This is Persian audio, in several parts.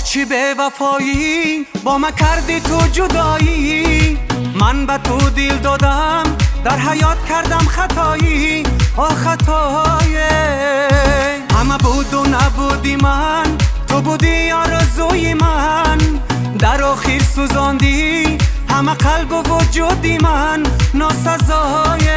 چی به وفایی با من کردی تو جدایی، من به تو دل دادم در حیات کردم خطایی. خطای همه بود و نبودی من، تو بودی آرزوی من، در آخر سوزاندی همه قلب و وجودی من. ناسزای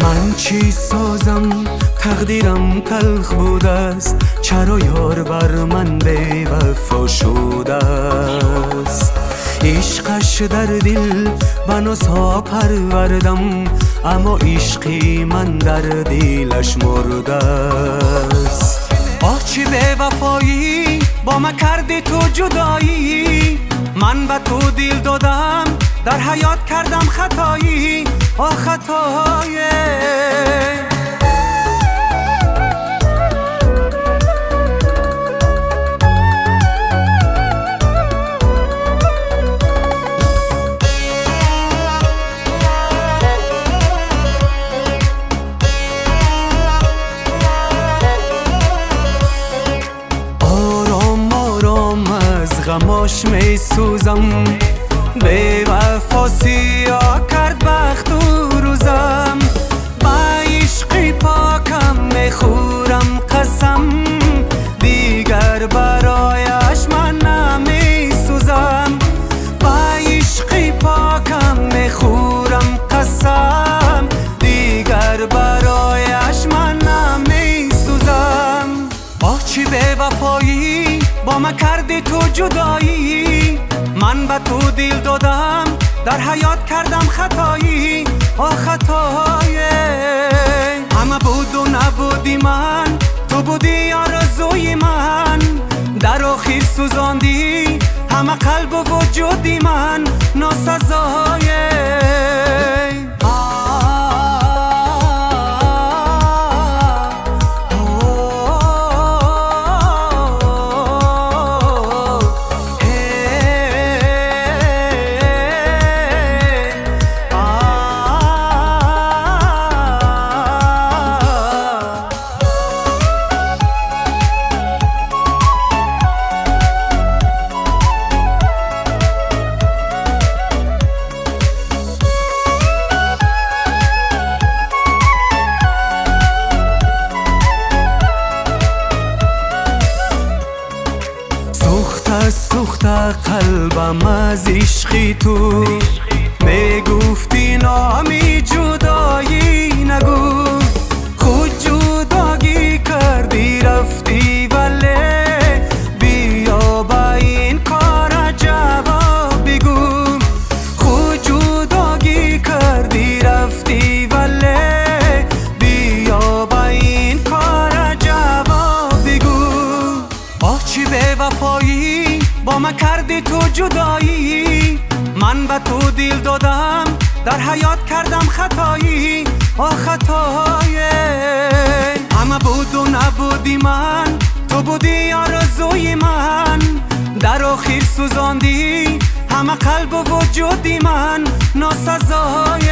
من چی سازم، تقدیرم تلخ بوده است، چرا یار بر من بی وفا شده است. عشقش در دل بناسا پروردم، اما عشقی من در دلش مرده است. چی به وفایی با من کردی تو جدایی، من به تو دل دادم در حیات کردم خطایی. خطای غماش می سوزم، بی وفا سیاه کرد بخت و روزم. با عشقی پاکم می خورم قسم، دیگر برایش من نمی سوزم. با عشقی پاکم می خورم قسم، دیگر برایش من نمی سوزم. چی به وفایی با من کردی تو جدایی، من به تو دل دادم در حیات کردم خطایی. خطای همه بود و نبودی من، تو بودی آرزوی من، در آخر سوزاندی همه قلب و وجودی من. ناسزای سوخته قلبم از عشقی تو، میگفتی نامی جدایی نگو. خود جداگی کردی رفتی ولی بیا با این کار جواب بگو. خود جداگی کردی رفتی ولی بیا با این کار جواب بگو. چی به وفایی با من کردی تو جدایی، من به تو دل دادم در حیات کردم خطایی. خطای همه بود و نبودی من، تو بودی آرزوی من، در آخر سوزاندی همه قلب و وجودی من. ناسزای